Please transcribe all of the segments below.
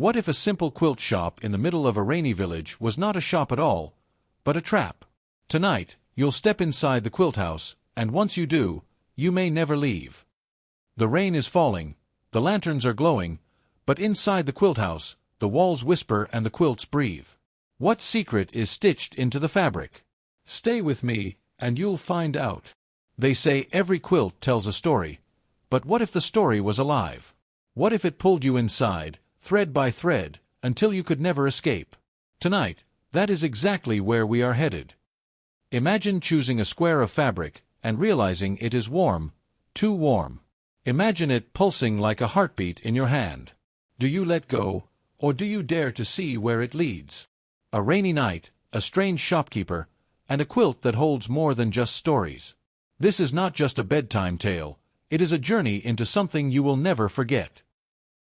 What if a simple quilt shop in the middle of a rainy village was not a shop at all, but a trap? Tonight, you'll step inside the Quilt House, and once you do, you may never leave. The rain is falling, the lanterns are glowing, but inside the Quilt House, the walls whisper and the quilts breathe. What secret is stitched into the fabric? Stay with me, and you'll find out. They say every quilt tells a story, but what if the story was alive? What if it pulled you inside, thread by thread, until you could never escape? Tonight, that is exactly where we are headed. Imagine choosing a square of fabric and realizing it is warm, too warm. Imagine it pulsing like a heartbeat in your hand. Do you let go, or do you dare to see where it leads? A rainy night, a strange shopkeeper, and a quilt that holds more than just stories. This is not just a bedtime tale, it is a journey into something you will never forget.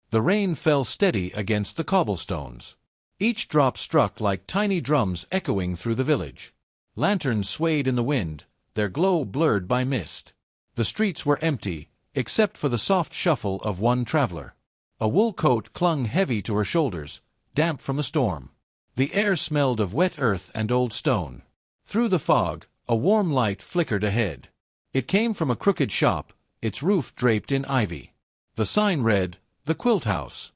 The rain fell steady against the cobblestones. Each drop struck like tiny drums echoing through the village. Lanterns swayed in the wind, their glow blurred by mist. The streets were empty, except for the soft shuffle of one traveler. A wool coat clung heavy to her shoulders, damp from the storm. The air smelled of wet earth and old stone. Through the fog, a warm light flickered ahead. It came from a crooked shop, its roof draped in ivy. The sign read, "The Quilt House."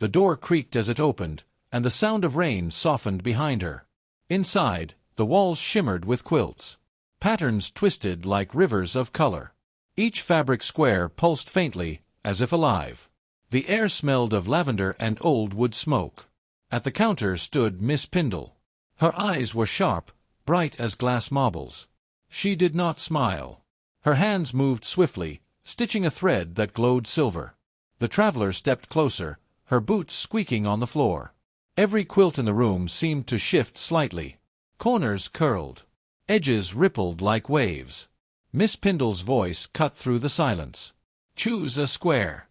The door creaked as it opened, and the sound of rain softened behind her. Inside, the walls shimmered with quilts. Patterns twisted like rivers of color. Each fabric square pulsed faintly, as if alive. The air smelled of lavender and old wood smoke. At the counter stood Miss Pindle. Her eyes were sharp, bright as glass marbles. She did not smile. Her hands moved swiftly, stitching a thread that glowed silver. The traveler stepped closer, her boots squeaking on the floor. Every quilt in the room seemed to shift slightly. Corners curled. Edges rippled like waves. Miss Pindle's voice cut through the silence. "Choose a square."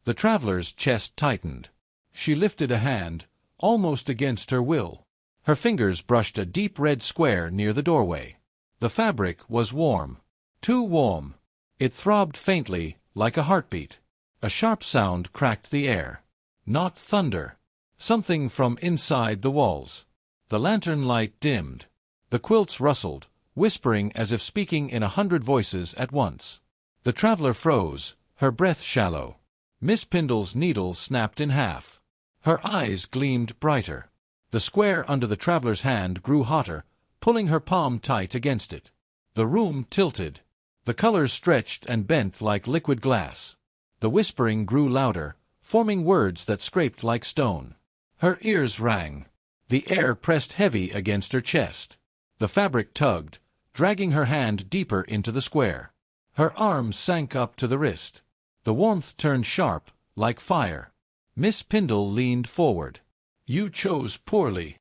The traveler's chest tightened. She lifted a hand, almost against her will. Her fingers brushed a deep red square near the doorway. The fabric was warm. Too warm. It throbbed faintly, like a heartbeat. A sharp sound cracked the air. Not thunder. Something from inside the walls. The lantern light dimmed. The quilts rustled, whispering as if speaking in 100 voices at once. The traveler froze, her breath shallow. Miss Pindle's needle snapped in half. Her eyes gleamed brighter. The square under the traveler's hand grew hotter, pulling her palm tight against it. The room tilted. The colors stretched and bent like liquid glass. The whispering grew louder, forming words that scraped like stone. Her ears rang. The air pressed heavy against her chest. The fabric tugged, dragging her hand deeper into the square. Her arm sank up to the wrist. The warmth turned sharp, like fire. Miss Pindle leaned forward. "You chose poorly."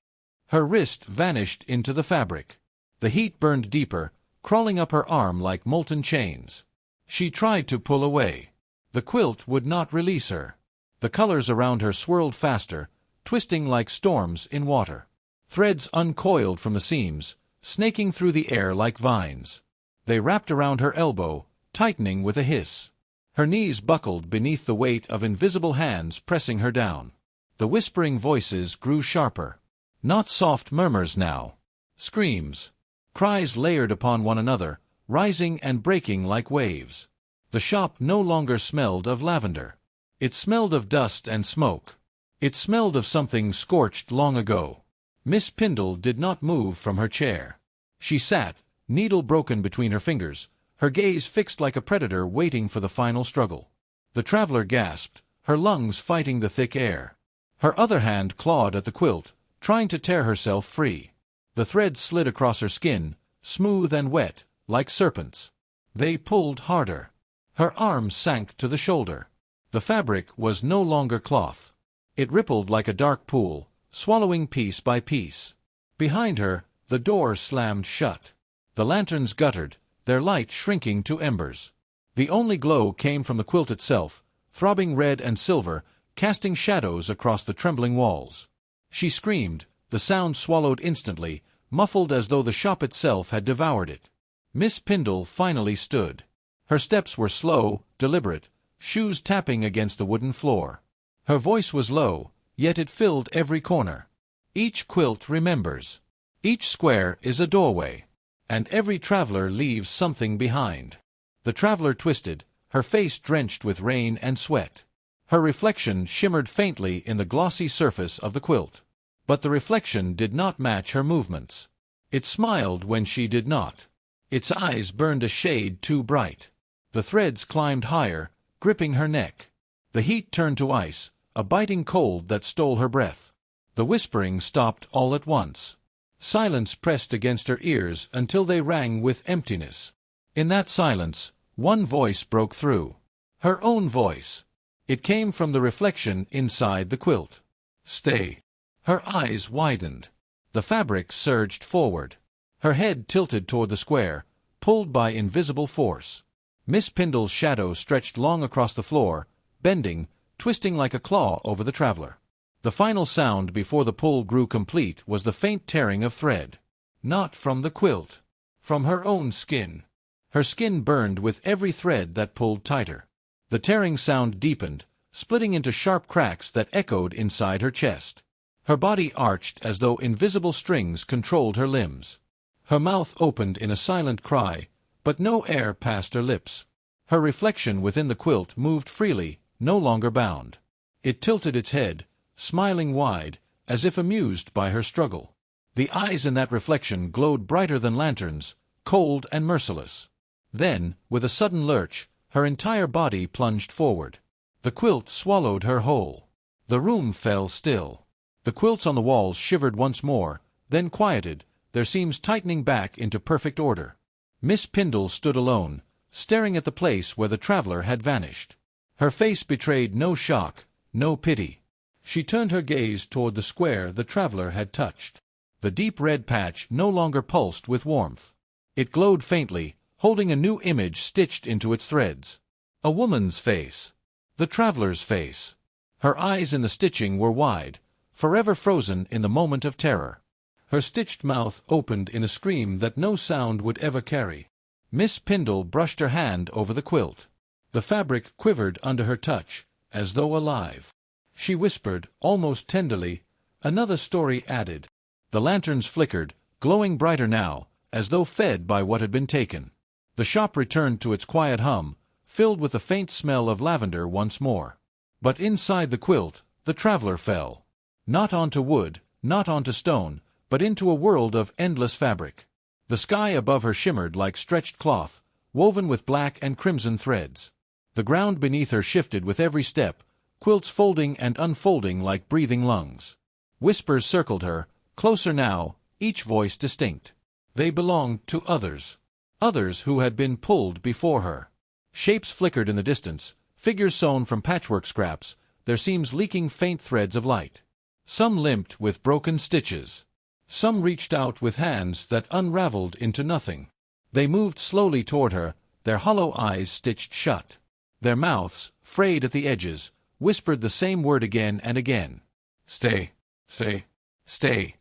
Her wrist vanished into the fabric. The heat burned deeper, crawling up her arm like molten chains. She tried to pull away. The quilt would not release her. The colors around her swirled faster, twisting like storms in water. Threads uncoiled from the seams, snaking through the air like vines. They wrapped around her elbow, tightening with a hiss. Her knees buckled beneath the weight of invisible hands pressing her down. The whispering voices grew sharper. Not soft murmurs now. Screams. Cries layered upon one another, rising and breaking like waves. The shop no longer smelled of lavender. It smelled of dust and smoke. It smelled of something scorched long ago. Miss Pindle did not move from her chair. She sat, needle broken between her fingers, her gaze fixed like a predator waiting for the final struggle. The traveler gasped, her lungs fighting the thick air. Her other hand clawed at the quilt, trying to tear herself free. The threads slid across her skin, smooth and wet, like serpents. They pulled harder. Her arm sank to the shoulder. The fabric was no longer cloth. It rippled like a dark pool, swallowing piece by piece. Behind her, the door slammed shut. The lanterns guttered, their light shrinking to embers. The only glow came from the quilt itself, throbbing red and silver, casting shadows across the trembling walls. She screamed, the sound swallowed instantly, muffled as though the shop itself had devoured it. Miss Pindle finally stood. Her steps were slow, deliberate, shoes tapping against the wooden floor. Her voice was low, yet it filled every corner. Each quilt remembers. Each square is a doorway, and every traveler leaves something behind. The traveler twisted, her face drenched with rain and sweat. Her reflection shimmered faintly in the glossy surface of the quilt. But the reflection did not match her movements. It smiled when she did not. Its eyes burned a shade too bright. The threads climbed higher, gripping her neck. The heat turned to ice, a biting cold that stole her breath. The whispering stopped all at once. Silence pressed against her ears until they rang with emptiness. In that silence, one voice broke through. Her own voice. It came from the reflection inside the quilt. "Stay." Her eyes widened. The fabric surged forward. Her head tilted toward the square, pulled by invisible force. Miss Pindle's shadow stretched long across the floor, bending, twisting like a claw over the traveler. The final sound before the pull grew complete was the faint tearing of thread. Not from the quilt. From her own skin. Her skin burned with every thread that pulled tighter. The tearing sound deepened, splitting into sharp cracks that echoed inside her chest. Her body arched as though invisible strings controlled her limbs. Her mouth opened in a silent cry, but no air passed her lips. Her reflection within the quilt moved freely, no longer bound. It tilted its head, smiling wide, as if amused by her struggle. The eyes in that reflection glowed brighter than lanterns, cold and merciless. Then, with a sudden lurch, her entire body plunged forward. The quilt swallowed her whole. The room fell still. The quilts on the walls shivered once more, then quieted, their seams tightening back into perfect order. Miss Pindle stood alone, staring at the place where the traveler had vanished. Her face betrayed no shock, no pity. She turned her gaze toward the square the traveler had touched. The deep red patch no longer pulsed with warmth. It glowed faintly, holding a new image stitched into its threads. A woman's face. The traveler's face. Her eyes in the stitching were wide, forever frozen in the moment of terror. Her stitched mouth opened in a scream that no sound would ever carry. Miss Pindle brushed her hand over the quilt. The fabric quivered under her touch, as though alive. She whispered, almost tenderly, "Another story added." The lanterns flickered, glowing brighter now, as though fed by what had been taken. The shop returned to its quiet hum, filled with the faint smell of lavender once more. But inside the quilt, the traveler fell. Not onto wood, not onto stone, but into a world of endless fabric. The sky above her shimmered like stretched cloth, woven with black and crimson threads. The ground beneath her shifted with every step, quilts folding and unfolding like breathing lungs. Whispers circled her, closer now, each voice distinct. They belonged to others. Others who had been pulled before her. Shapes flickered in the distance, figures sewn from patchwork scraps, their seams leaking faint threads of light. Some limped with broken stitches. Some reached out with hands that unraveled into nothing. They moved slowly toward her, their hollow eyes stitched shut. Their mouths, frayed at the edges, whispered the same word again and again. "Stay, stay, stay."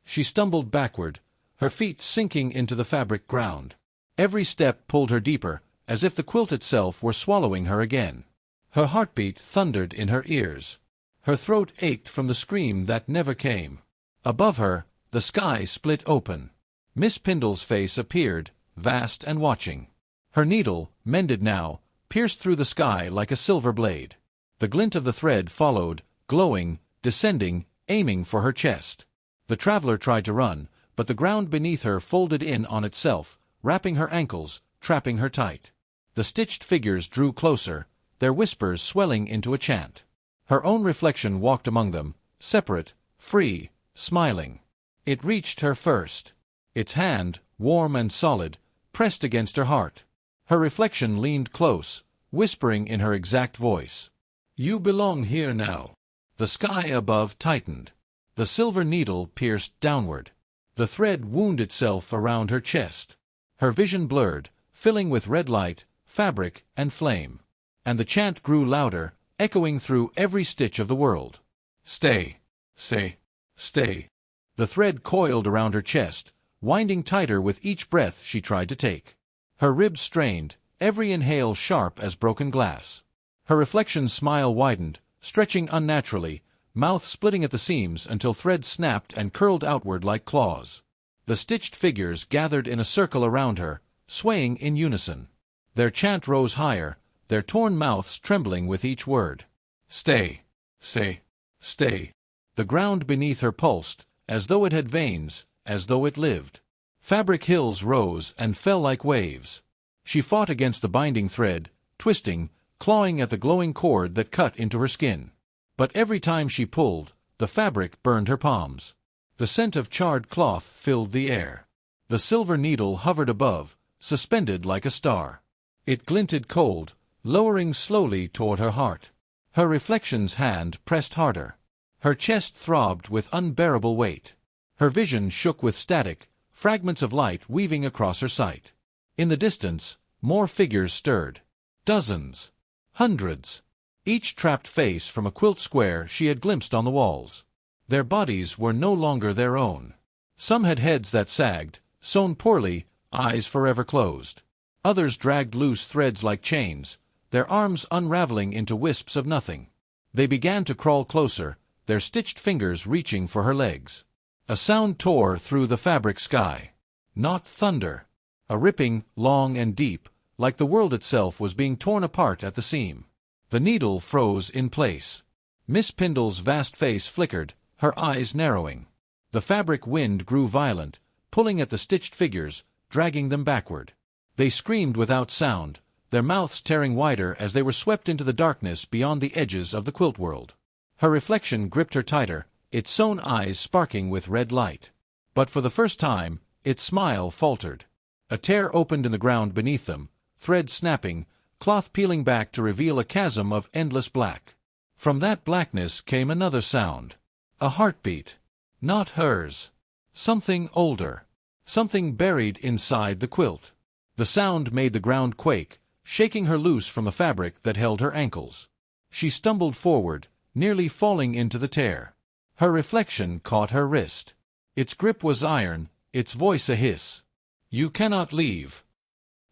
She stumbled backward, her feet sinking into the fabric ground. Every step pulled her deeper, as if the quilt itself were swallowing her again. Her heartbeat thundered in her ears. Her throat ached from the scream that never came. Above her, the sky split open. Miss Pindle's face appeared, vast and watching. Her needle, mended now, pierced through the sky like a silver blade. The glint of the thread followed, glowing, descending, aiming for her chest. The traveler tried to run, but the ground beneath her folded in on itself, wrapping her ankles, trapping her tight. The stitched figures drew closer, their whispers swelling into a chant. Her own reflection walked among them, separate, free, smiling. It reached her first. Its hand, warm and solid, pressed against her heart. Her reflection leaned close, whispering in her exact voice. "You belong here now." The sky above tightened. The silver needle pierced downward. The thread wound itself around her chest. Her vision blurred, filling with red light, fabric, and flame. And the chant grew louder, echoing through every stitch of the world. "Stay, stay, stay." The thread coiled around her chest, winding tighter with each breath she tried to take. Her ribs strained, every inhale sharp as broken glass. Her reflection's smile widened, stretching unnaturally, mouth splitting at the seams until threads snapped and curled outward like claws. The stitched figures gathered in a circle around her, swaying in unison. Their chant rose higher, their torn mouths trembling with each word. Stay, stay, stay. The ground beneath her pulsed, as though it had veins, as though it lived. Fabric hills rose and fell like waves. She fought against the binding thread, twisting, clawing at the glowing cord that cut into her skin. But every time she pulled, the fabric burned her palms. The scent of charred cloth filled the air. The silver needle hovered above, suspended like a star. It glinted cold, lowering slowly toward her heart. Her reflection's hand pressed harder. Her chest throbbed with unbearable weight. Her vision shook with static, fragments of light weaving across her sight. In the distance, more figures stirred. Dozens. Hundreds. Each trapped face from a quilt square she had glimpsed on the walls. Their bodies were no longer their own. Some had heads that sagged, sewn poorly, eyes forever closed. Others dragged loose threads like chains, their arms unraveling into wisps of nothing. They began to crawl closer, their stitched fingers reaching for her legs. A sound tore through the fabric sky. Not thunder. A ripping, long and deep, like the world itself was being torn apart at the seam. The needle froze in place. Miss Pindle's vast face flickered, her eyes narrowing. The fabric wind grew violent, pulling at the stitched figures, dragging them backward. They screamed without sound, their mouths tearing wider as they were swept into the darkness beyond the edges of the quilt world. Her reflection gripped her tighter, its sewn eyes sparking with red light. But for the first time, its smile faltered. A tear opened in the ground beneath them, threads snapping, cloth peeling back to reveal a chasm of endless black. From that blackness came another sound. A heartbeat. Not hers. Something older. Something buried inside the quilt. The sound made the ground quake, shaking her loose from the fabric that held her ankles. She stumbled forward, nearly falling into the tear. Her reflection caught her wrist. Its grip was iron, its voice a hiss. You cannot leave.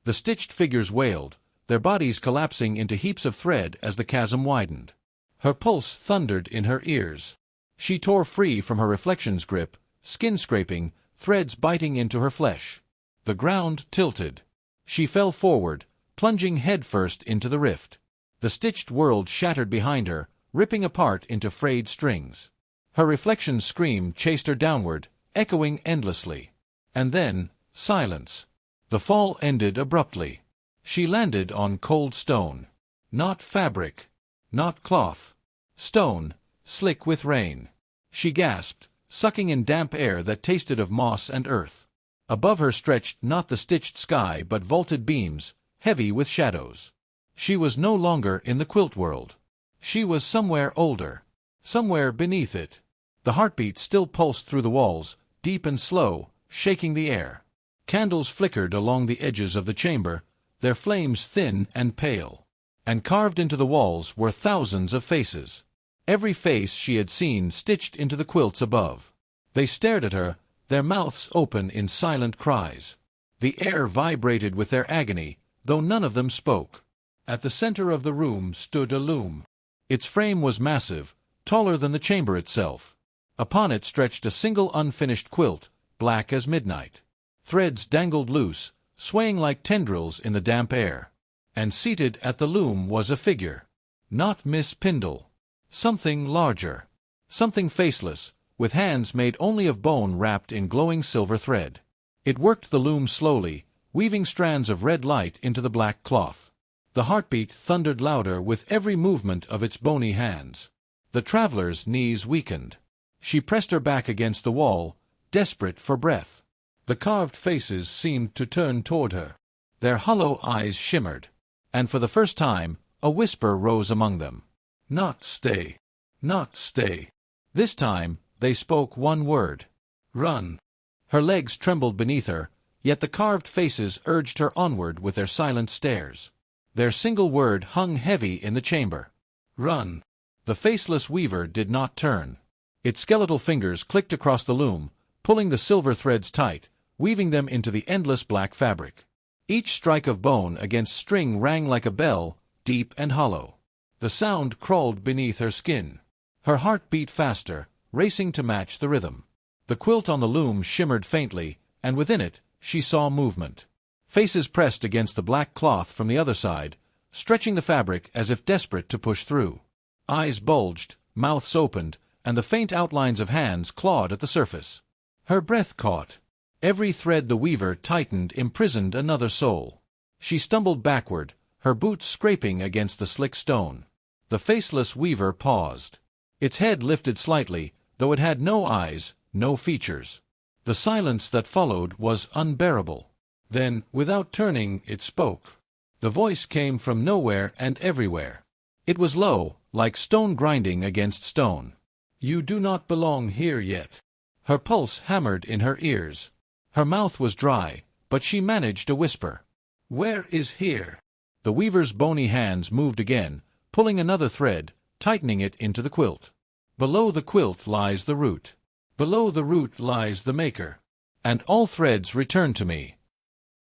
The stitched figures wailed, their bodies collapsing into heaps of thread as the chasm widened. Her pulse thundered in her ears. She tore free from her reflection's grip, skin scraping, threads biting into her flesh. The ground tilted. She fell forward, plunging headfirst into the rift. The stitched world shattered behind her, ripping apart into frayed strings. Her reflection's scream chased her downward, echoing endlessly. And then, silence. The fall ended abruptly. She landed on cold stone. Not fabric. Not cloth. Stone, slick with rain. She gasped, sucking in damp air that tasted of moss and earth. Above her stretched not the stitched sky but vaulted beams, heavy with shadows. She was no longer in the quilt world. She was somewhere older. Somewhere beneath it. The heartbeat still pulsed through the walls, deep and slow, shaking the air. Candles flickered along the edges of the chamber, their flames thin and pale. And carved into the walls were thousands of faces. Every face she had seen stitched into the quilts above. They stared at her, their mouths open in silent cries. The air vibrated with their agony, though none of them spoke. At the center of the room stood a loom. Its frame was massive, taller than the chamber itself. Upon it stretched a single unfinished quilt, black as midnight. Threads dangled loose, swaying like tendrils in the damp air. And seated at the loom was a figure. Not Miss Pindle. Something larger. Something faceless, with hands made only of bone wrapped in glowing silver thread. It worked the loom slowly, weaving strands of red light into the black cloth. The heartbeat thundered louder with every movement of its bony hands. The traveler's knees weakened. She pressed her back against the wall, desperate for breath. The carved faces seemed to turn toward her. Their hollow eyes shimmered. And for the first time, a whisper rose among them. Not stay. Not stay. This time, they spoke one word. Run. Her legs trembled beneath her, yet the carved faces urged her onward with their silent stares. Their single word hung heavy in the chamber. Run. The faceless weaver did not turn. Its skeletal fingers clicked across the loom, pulling the silver threads tight, weaving them into the endless black fabric. Each strike of bone against string rang like a bell, deep and hollow. The sound crawled beneath her skin. Her heart beat faster, racing to match the rhythm. The quilt on the loom shimmered faintly, and within it, she saw movement. Faces pressed against the black cloth from the other side, stretching the fabric as if desperate to push through. Eyes bulged, mouths opened, and the faint outlines of hands clawed at the surface. Her breath caught. Every thread the weaver tightened imprisoned another soul. She stumbled backward, her boots scraping against the slick stone. The faceless weaver paused. Its head lifted slightly, though it had no eyes, no features. The silence that followed was unbearable. Then, without turning, it spoke. The voice came from nowhere and everywhere. It was low, like stone grinding against stone. "You do not belong here yet." Her pulse hammered in her ears. Her mouth was dry, but she managed a whisper. "Where is here?" The weaver's bony hands moved again, pulling another thread, tightening it into the quilt. "Below the quilt lies the root. Below the root lies the maker. And all threads return to me."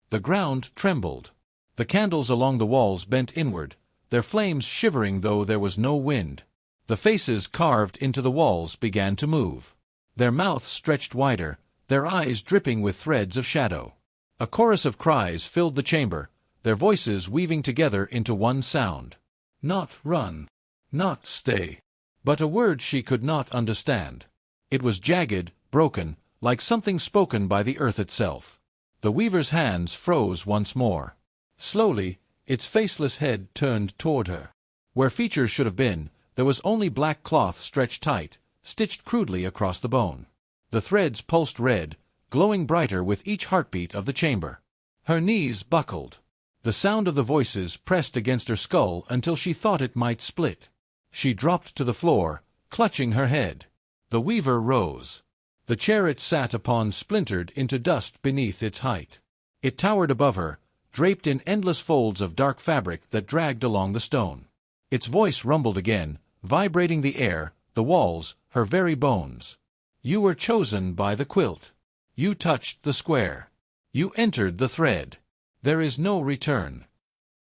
The ground trembled. The candles along the walls bent inward, their flames shivering though there was no wind. The faces carved into the walls began to move. Their mouths stretched wider, their eyes dripping with threads of shadow. A chorus of cries filled the chamber, their voices weaving together into one sound. Not run. Not stay. But a word she could not understand. It was jagged, broken, like something spoken by the earth itself. The weaver's hands froze once more. Slowly, its faceless head turned toward her. Where features should have been, there was only black cloth stretched tight, stitched crudely across the bone. The threads pulsed red, glowing brighter with each heartbeat of the chamber. Her knees buckled. The sound of the voices pressed against her skull until she thought it might split. She dropped to the floor, clutching her head. The weaver rose. The chair it sat upon splintered into dust beneath its height. It towered above her, draped in endless folds of dark fabric that dragged along the stone. Its voice rumbled again, vibrating the air, the walls, her very bones. "You were chosen by the quilt. You touched the square. You entered the thread. There is no return."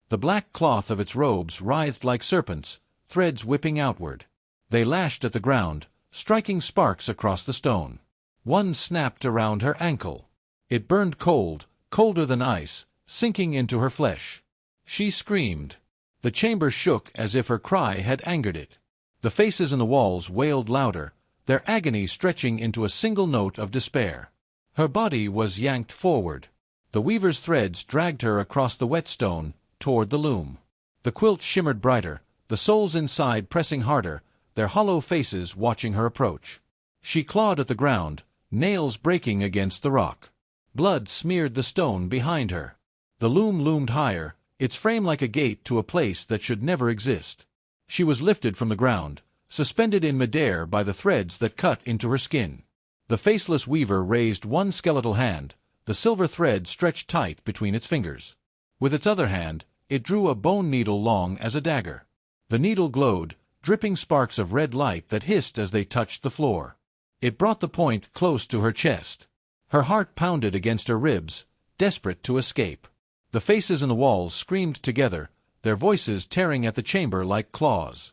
The black cloth of its robes writhed like serpents, threads whipping outward. They lashed at the ground, striking sparks across the stone. One snapped around her ankle. It burned cold, colder than ice, sinking into her flesh. She screamed. The chamber shook as if her cry had angered it. The faces in the walls wailed louder, their agony stretching into a single note of despair. Her body was yanked forward. The weaver's threads dragged her across the wet stone, toward the loom. The quilt shimmered brighter, the souls inside pressing harder, their hollow faces watching her approach. She clawed at the ground, nails breaking against the rock. Blood smeared the stone behind her. The loom loomed higher, its frame like a gate to a place that should never exist. She was lifted from the ground, suspended in midair by the threads that cut into her skin. The faceless weaver raised one skeletal hand, the silver thread stretched tight between its fingers. With its other hand, it drew a bone needle long as a dagger. The needle glowed, dripping sparks of red light that hissed as they touched the floor. It brought the point close to her chest. Her heart pounded against her ribs, desperate to escape. The faces in the walls screamed together, their voices tearing at the chamber like claws.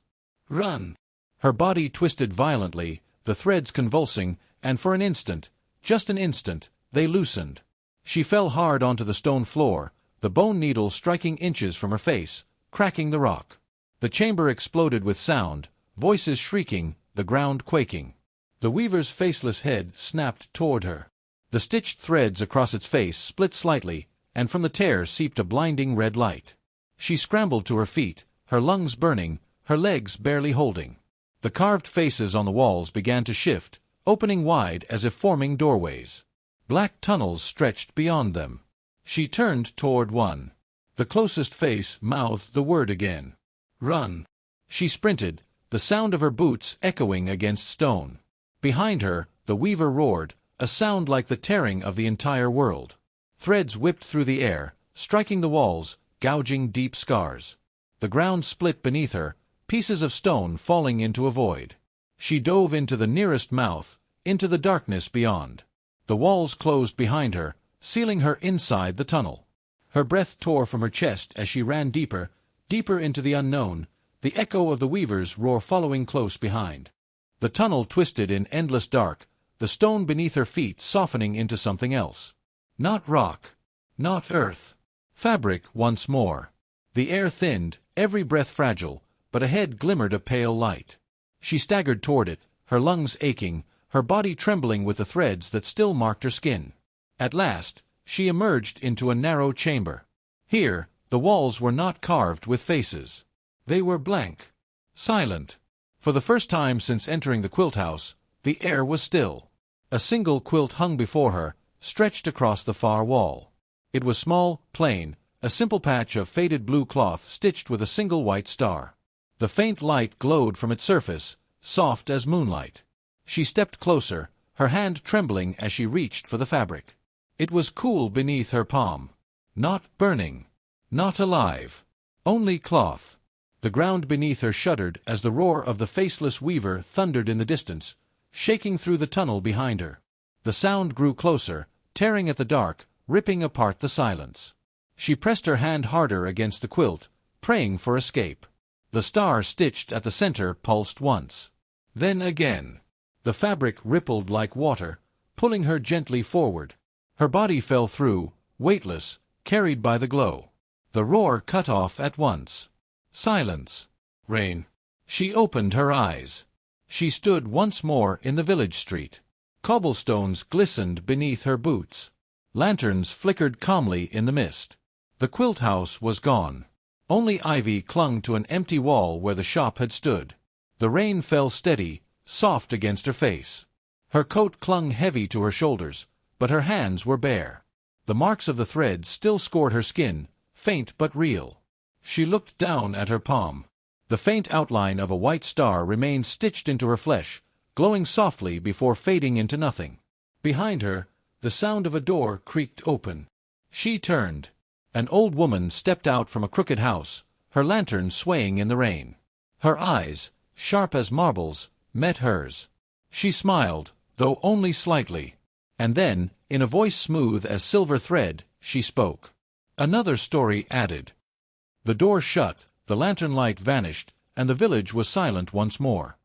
"Run!" Her body twisted violently, the threads convulsing, and for an instant, just an instant, they loosened. She fell hard onto the stone floor, the bone needle striking inches from her face, cracking the rock. The chamber exploded with sound, voices shrieking, the ground quaking. The weaver's faceless head snapped toward her. The stitched threads across its face split slightly, and from the tear seeped a blinding red light. She scrambled to her feet, her lungs burning, her legs barely holding. The carved faces on the walls began to shift, opening wide as if forming doorways. Black tunnels stretched beyond them. She turned toward one. The closest face mouthed the word again. "Run!" She sprinted, the sound of her boots echoing against stone. Behind her, the weaver roared, a sound like the tearing of the entire world. Threads whipped through the air, striking the walls, gouging deep scars. The ground split beneath her, pieces of stone falling into a void. She dove into the nearest mouth, into the darkness beyond. The walls closed behind her, sealing her inside the tunnel. Her breath tore from her chest as she ran deeper, deeper into the unknown, the echo of the weaver's roar following close behind. The tunnel twisted in endless dark, the stone beneath her feet softening into something else. Not rock. Not earth. Fabric once more. The air thinned, every breath fragile, but ahead glimmered a pale light. She staggered toward it, her lungs aching, her body trembling with the threads that still marked her skin. At last, she emerged into a narrow chamber. Here, the walls were not carved with faces. They were blank. Silent. For the first time since entering the Quilt House, the air was still. A single quilt hung before her, stretched across the far wall. It was small, plain, a simple patch of faded blue cloth stitched with a single white star. The faint light glowed from its surface, soft as moonlight. She stepped closer, her hand trembling as she reached for the fabric. It was cool beneath her palm. Not burning. Not alive. Only cloth. The ground beneath her shuddered as the roar of the faceless weaver thundered in the distance, shaking through the tunnel behind her. The sound grew closer, tearing at the dark, ripping apart the silence. She pressed her hand harder against the quilt, praying for escape. The star stitched at the center pulsed once. Then again. The fabric rippled like water, pulling her gently forward. Her body fell through, weightless, carried by the glow. The roar cut off at once. Silence. Rain. She opened her eyes. She stood once more in the village street. Cobblestones glistened beneath her boots. Lanterns flickered calmly in the mist. The Quilt House was gone. Only ivy clung to an empty wall where the shop had stood. The rain fell steady, soft against her face. Her coat clung heavy to her shoulders, but her hands were bare. The marks of the threads still scored her skin, faint but real. She looked down at her palm. The faint outline of a white star remained stitched into her flesh, glowing softly before fading into nothing. Behind her, the sound of a door creaked open. She turned. An old woman stepped out from a crooked house, her lantern swaying in the rain. Her eyes, sharp as marbles, met hers. She smiled, though only slightly. And then, in a voice smooth as silver thread, she spoke. Another story added. The door shut, the lantern light vanished, and the village was silent once more.